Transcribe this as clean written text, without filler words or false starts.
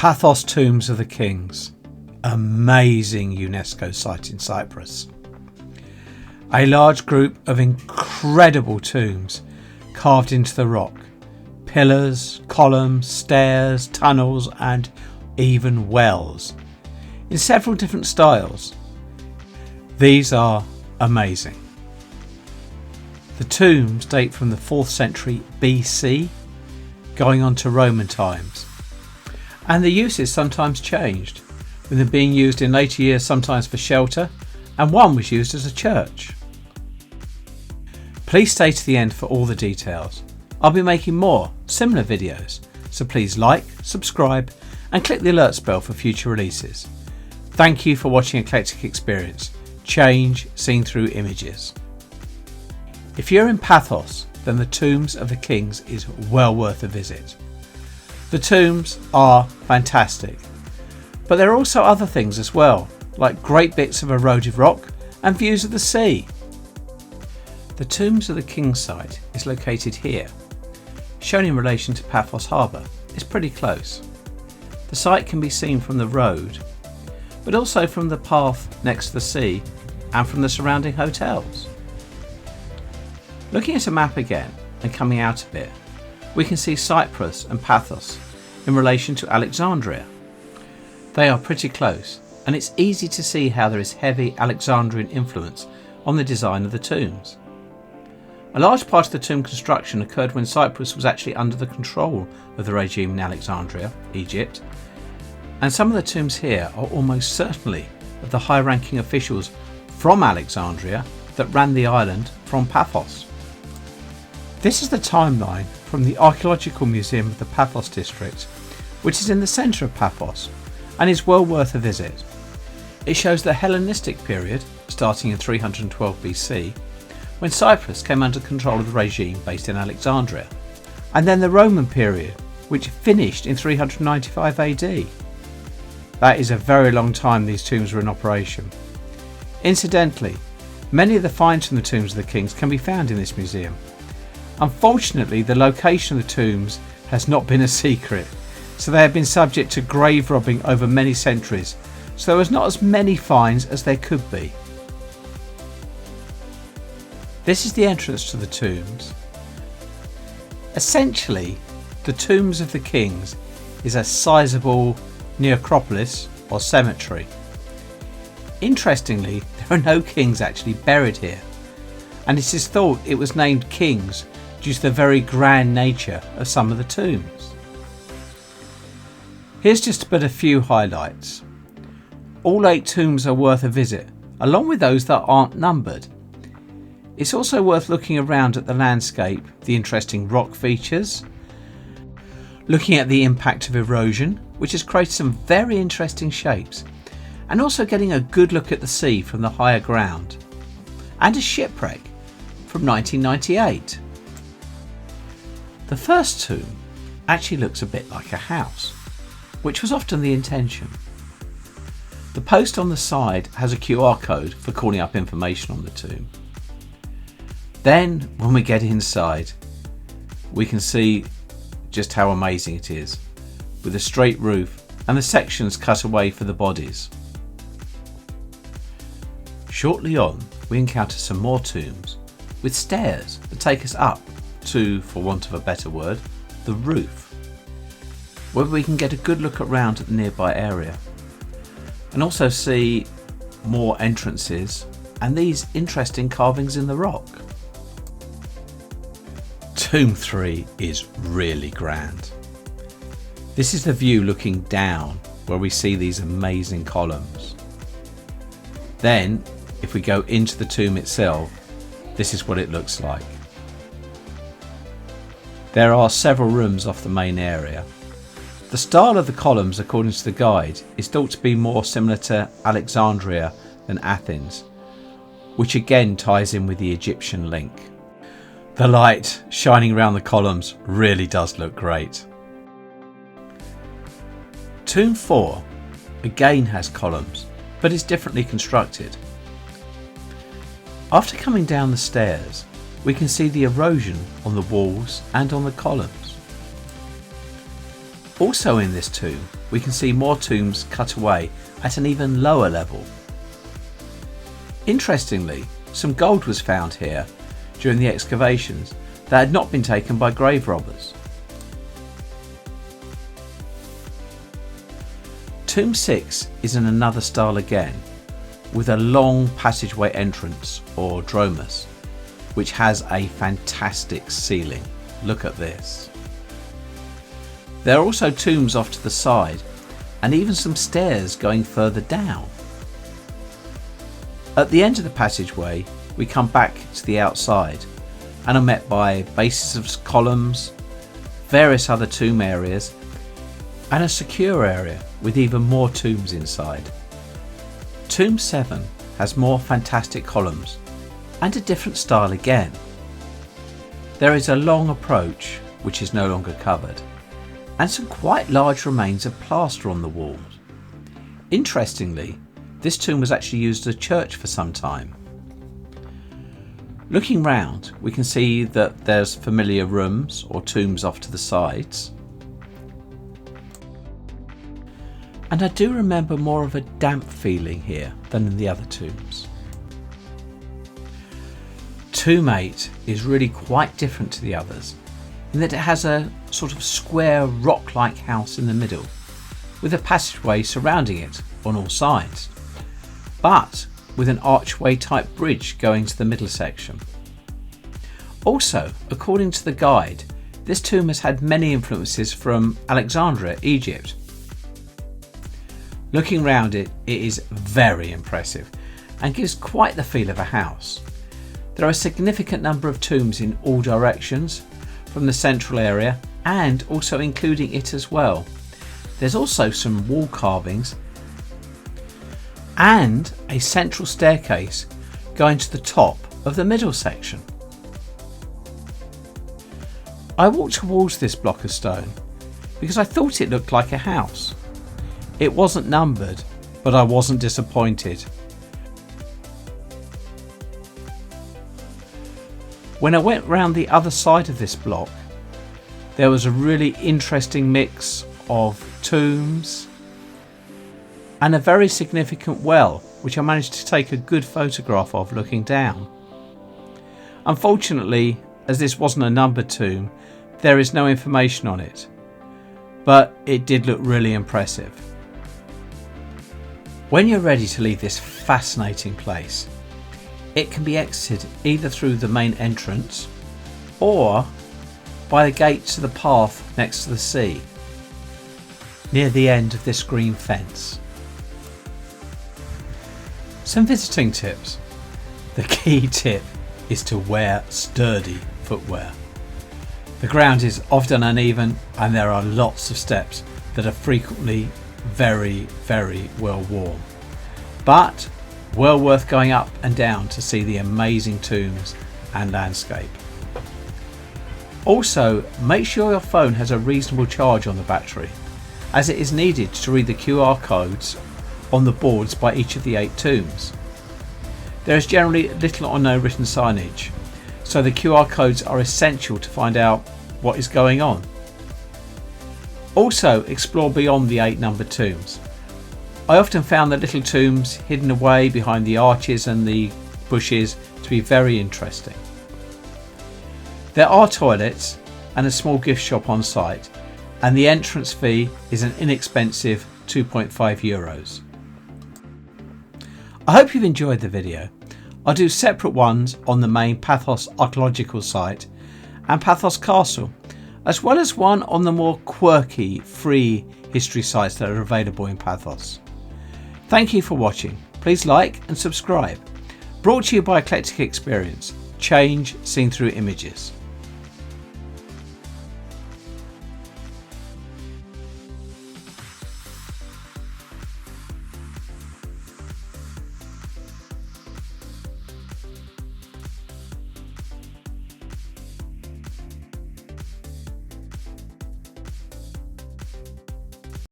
Paphos Tombs of the Kings, amazing UNESCO site in Cyprus. A large group of incredible tombs carved into the rock, pillars, columns, stairs, tunnels and even wells in several different styles. These are amazing. The tombs date from the 4th century BC going on to Roman times, and the use is sometimes changed, with them being used in later years sometimes for shelter, and one was used as a church. Please stay to the end for all the details. I'll be making more similar videos, so please like, subscribe and click the alerts bell for future releases. Thank you for watching Eclectic Experience, change seen through images. If you're in Paphos, then the Tombs of the Kings is well worth a visit. The tombs are fantastic, but there are also other things as well, like great bits of eroded rock and views of the sea. The Tombs of the Kings site is located here, shown in relation to Paphos Harbour. It's pretty close. The site can be seen from the road, but also from the path next to the sea and from the surrounding hotels. Looking at a map again and coming out a bit, we can see Cyprus and Paphos in relation to Alexandria. They are pretty close, and it's easy to see how there is heavy Alexandrian influence on the design of the tombs. A large part of the tomb construction occurred when Cyprus was actually under the control of the regime in Alexandria, Egypt, and some of the tombs here are almost certainly of the high-ranking officials from Alexandria that ran the island from Paphos. This is the timeline from the Archaeological Museum of the Paphos district, which is in the centre of Paphos and is well worth a visit. It shows the Hellenistic period, starting in 312 BC, when Cyprus came under control of the regime based in Alexandria, and then the Roman period, which finished in 395 AD. That is a very long time these tombs were in operation. Incidentally, many of the finds from the Tombs of the Kings can be found in this museum. Unfortunately, the location of the tombs has not been a secret, so they have been subject to grave robbing over many centuries, so there was not as many finds as there could be. This is the entrance to the tombs. Essentially, the Tombs of the Kings is a sizable necropolis or cemetery. Interestingly, there are no kings actually buried here, and it is thought it was named Kings due to the very grand nature of some of the tombs. Here's just but a few highlights. All 8 tombs are worth a visit, along with those that aren't numbered. It's also worth looking around at the landscape, the interesting rock features, looking at the impact of erosion, which has created some very interesting shapes, and also getting a good look at the sea from the higher ground, and a shipwreck from 1998. The first tomb actually looks a bit like a house, which was often the intention. The post on the side has a QR code for calling up information on the tomb. Then when we get inside, we can see just how amazing it is, with a straight roof and the sections cut away for the bodies. Shortly on, we encounter some more tombs with stairs that take us up to, for want of a better word, the roof, where we can get a good look around at the nearby area and also see more entrances and these interesting carvings in the rock. Tomb 3 is really grand. This is the view looking down, where we see these amazing columns. Then, if we go into the tomb itself, this is what it looks like. There are several rooms off the main area. The style of the columns, according to the guide, is thought to be more similar to Alexandria than Athens, which again ties in with the Egyptian link. The light shining around the columns really does look great. Tomb 4 again has columns, but is differently constructed. After coming down the stairs, we can see the erosion on the walls and on the columns. Also in this tomb, we can see more tombs cut away at an even lower level. Interestingly, some gold was found here during the excavations that had not been taken by grave robbers. Tomb 6 is in another style again, with a long passageway entrance or dromus, which has a fantastic ceiling. Look at this. There are also tombs off to the side and even some stairs going further down. At the end of the passageway, we come back to the outside and are met by bases of columns, various other tomb areas, and a secure area with even more tombs inside. Tomb 7 has more fantastic columns and a different style again. There is a long approach which is no longer covered, and some quite large remains of plaster on the walls. Interestingly, this tomb was actually used as a church for some time. Looking round, we can see that there's familiar rooms or tombs off to the sides. And I do remember more of a damp feeling here than in the other tombs. Tomb 8 is really quite different to the others in that it has a sort of square rock-like house in the middle with a passageway surrounding it on all sides, but with an archway type bridge going to the middle section. Also, according to the guide, this tomb has had many influences from Alexandria, Egypt. Looking round it, it is very impressive and gives quite the feel of a house. There are a significant number of tombs in all directions from the central area and also including it as well. There's also some wall carvings and a central staircase going to the top of the middle section. I walked towards this block of stone because I thought it looked like a house. It wasn't numbered, but I wasn't disappointed. When I went round the other side of this block, there was a really interesting mix of tombs and a very significant well, which I managed to take a good photograph of looking down. Unfortunately, as this wasn't a numbered tomb, there is no information on it, but it did look really impressive. When you're ready to leave this fascinating place, it can be exited either through the main entrance or by the gate to the path next to the sea, near the end of this green fence. Some visiting tips. The key tip is to wear sturdy footwear. The ground is often uneven and there are lots of steps that are frequently very well worn, but well worth going up and down to see the amazing tombs and landscape. Also, make sure your phone has a reasonable charge on the battery, as it is needed to read the QR codes on the boards by each of the 8 tombs. There is generally little or no written signage, so the QR codes are essential to find out what is going on. Also, explore beyond the 8 numbered tombs. I often found the little tombs hidden away behind the arches and the bushes to be very interesting. There are toilets and a small gift shop on site, and the entrance fee is an inexpensive €2.5. I hope you've enjoyed the video. I'll do separate ones on the main Paphos archaeological site and Paphos Castle, as well as one on the more quirky free history sites that are available in Paphos. Thank you for watching. Please like and subscribe. Brought to you by Eclectic Experience, change seen through images.